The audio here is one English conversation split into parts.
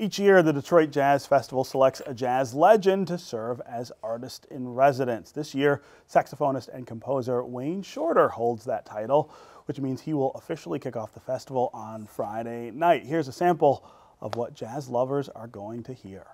Each year, the Detroit Jazz Festival selects a jazz legend to serve as artist in residence. This year, saxophonist and composer Wayne Shorter holds that title, which means he will officially kick off the festival on Friday night. Here's a sample of what jazz lovers are going to hear.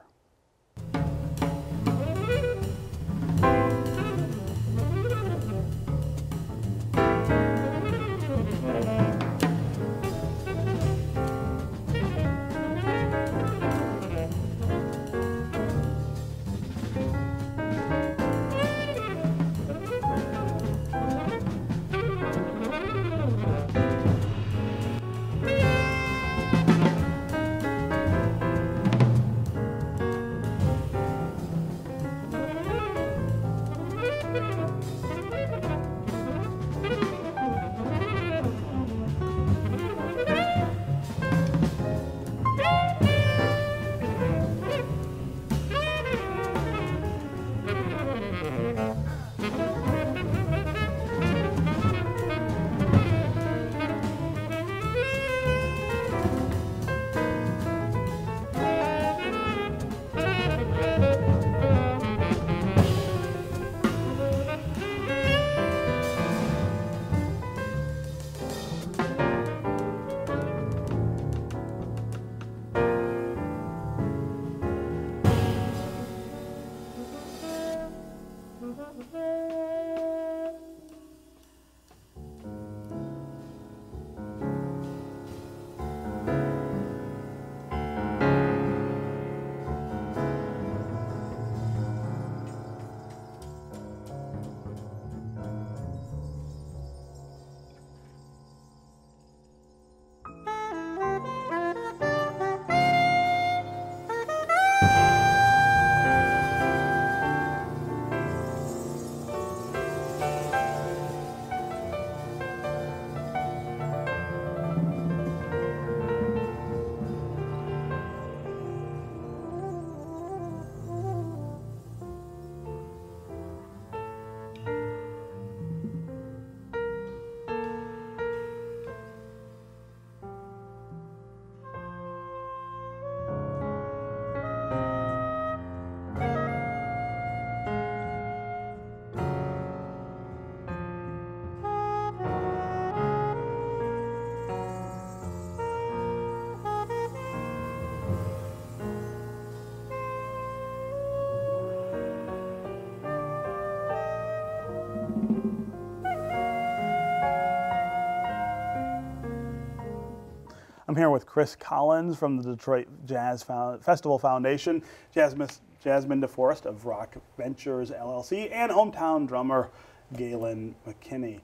I'm here with Chris Collins from the Detroit Jazz Festival Foundation, Jasmine DeForest of Rock Ventures LLC, and hometown drummer Galen McKinney.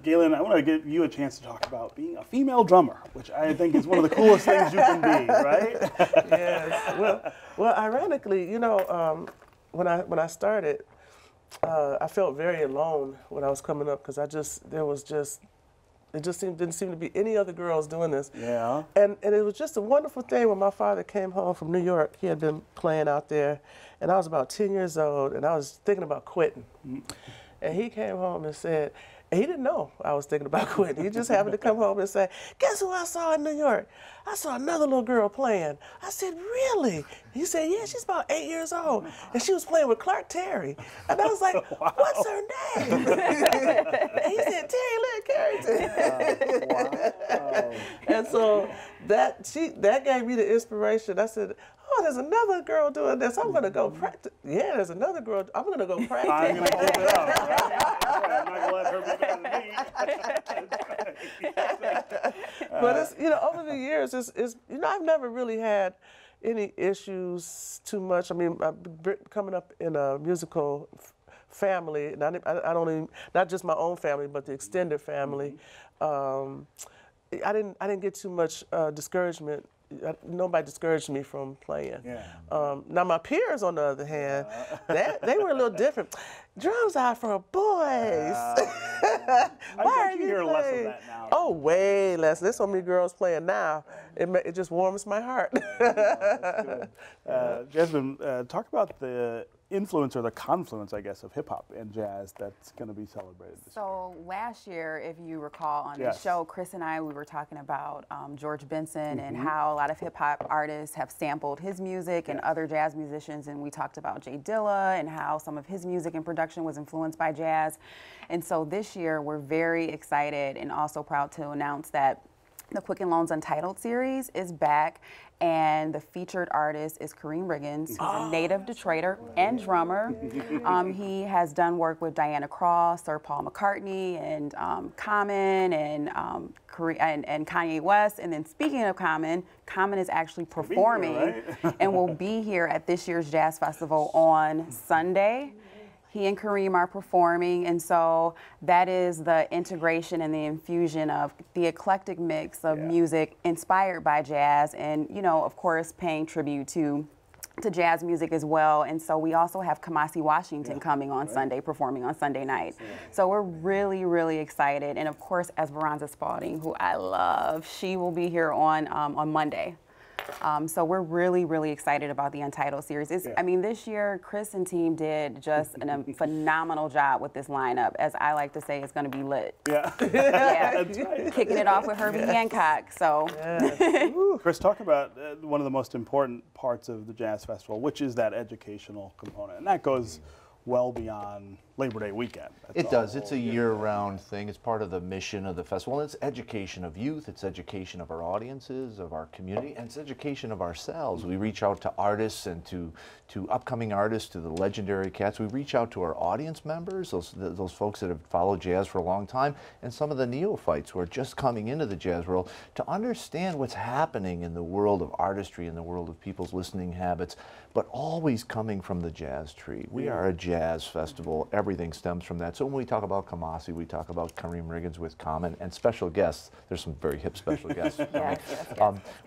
Galen, I want to give you a chance to talk about being a female drummer, which I think is one of the coolest things you can be, right? Yes. Well, ironically, you know, when I started, I felt very alone when I was coming up because it just didn't seem to be any other girls doing this. Yeah. And it was just a wonderful thing when my father came home from New York. He had been playing out there, and I was about 10 years old, and I was thinking about quitting. And he came home and said, and he didn't know I was thinking about quitting. He just happened to come home and say, guess who I saw in New York? I saw another little girl playing. I said, really? He said, yeah, she's about 8 years old. And she was playing with Clark Terry. And I was like, what's her name? And he said, Terry Lynn Carrington. Wow. And so that gave me the inspiration. I said, oh, there's another girl doing this. I'm going to go practice. Yeah, there's another girl. I'm going to go practice. I'm going to hold it up, right? I'm not going to let her be better than me. But it's, you know, over the years, you know, I've never really had any issues too much. I mean, coming up in a musical family, and I don't even, not just my own family, but the extended family. I didn't get too much discouragement. Nobody discouraged me from playing. Yeah. Now my peers, on the other hand, they were a little different. Drums are for boys. I bet you hear less of that now. Oh, way less. There's so many girls playing now. It just warms my heart. Jasmine, talk about the influence or the confluence, I guess, of hip hop and jazz that's going to be celebrated this year? So last year, if you recall on Yes. the show, Chris and I, we were talking about George Benson and how a lot of hip hop artists have sampled his music and other jazz musicians. And we talked about Jay Dilla and how some of his music and production was influenced by jazz. And so this year, we're very excited and also proud to announce that the Quicken Loans Untitled series is back, and the featured artist is Kareem Riggins, who's a native Detroiter and drummer. He has done work with Diana Krall, Sir Paul McCartney, and Common, and Kanye West. And then speaking of Common, Common is actually performing and will be here at this year's Jazz Festival on Sunday. He and Kareem are performing, and so that is the integration and the infusion of the eclectic mix of music inspired by jazz, and of course, paying tribute to jazz music as well. And so we also have Kamasi Washington coming on Sunday, performing on Sunday night. So we're really, really excited, and of course, Esperanza Spalding, who I love, she will be here on Monday. So we're really, really excited about the Untitled series. I mean, this year, Chris and team did just a phenomenal job with this lineup. As I like to say, it's going to be lit. Yeah. That's right. Kicking it off with Herbie Hancock. So, Chris, talk about one of the most important parts of the Jazz Festival, which is that educational component. And that goes well beyond Labor Day weekend. It does. It's a year-round thing. It's part of the mission of the festival. It's education of youth. It's education of our audiences, of our community, and it's education of ourselves. We reach out to artists and to upcoming artists, to the legendary cats. We reach out to our audience members, those folks that have followed jazz for a long time, and some of the neophytes who are just coming into the jazz world to understand what's happening in the world of artistry, in the world of people's listening habits, but always coming from the jazz tree. We are a jazz festival. Everything stems from that. So when we talk about Kamasi, we talk about Kareem Riggins with Common and special guests. There's some very hip special guests.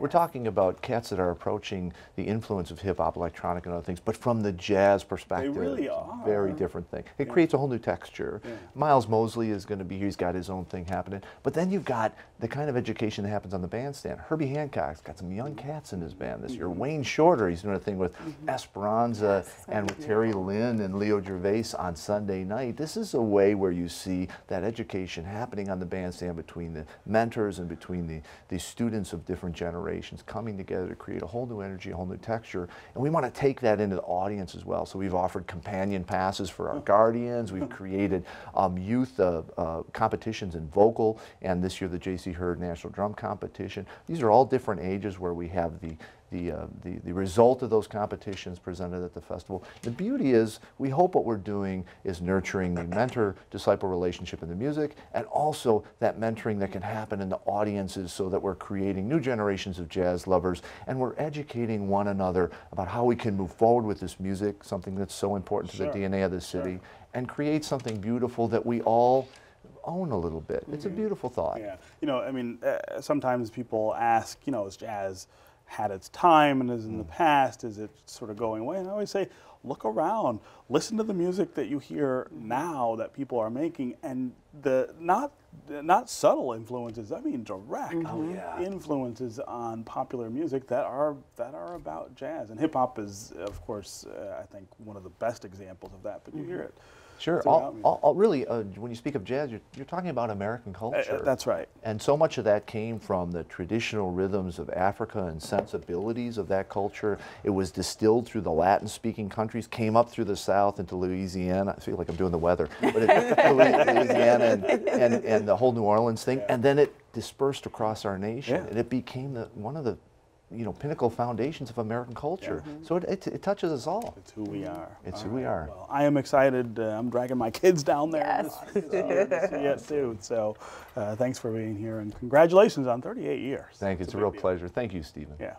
We're talking about cats that are approaching the influence of hip hop, electronic, and other things, but from the jazz perspective. They really are. Very different thing. It creates a whole new texture. Miles Mosley is going to be here. He's got his own thing happening. But then you've got the kind of education that happens on the bandstand. Herbie Hancock's got some young cats in his band this year. Wayne Shorter, he's doing a thing with Esperanza and with Terry Lynn and Leo Gervais on Sunday night. This is a way where you see that education happening on the bandstand between the mentors and between the students of different generations coming together to create a whole new energy, a whole new texture. And we want to take that into the audience as well. So we've offered companion passes for our guardians. We've created youth competitions in vocal, and this year the J.C. Hurd National Drum Competition. These are all different ages where we have the result of those competitions presented at the festival. The beauty is, we hope what we're doing is nurturing the mentor-disciple relationship in the music, and also that mentoring that can happen in the audiences, so that we're creating new generations of jazz lovers, and we're educating one another about how we can move forward with this music, something that's so important to the DNA of the city, and create something beautiful that we all own a little bit. It's a beautiful thought. Yeah. I mean, sometimes people ask, is jazz had its time and is in the past, is it sort of going away? And I always say, look around, listen to the music that you hear now that people are making, and the not subtle influences, I mean direct influences on popular music that are about jazz. And hip hop is, of course, I think one of the best examples of that, but you hear it. Sure. Really, when you speak of jazz, you're talking about American culture. That's right. And so much of that came from the traditional rhythms of Africa and sensibilities of that culture. It was distilled through the Latin-speaking countries, came up through the South into Louisiana. I feel like I'm doing the weather. But Louisiana and the whole New Orleans thing. And then it dispersed across our nation. And it became one of the pinnacle foundations of American culture. So it touches us all. It's who we are. It's who we are. Well, I am excited. I'm dragging my kids down there to see it too. So thanks for being here, and congratulations on 38 years. Thank you. It's a real pleasure. Thank you, Stephen. Yeah.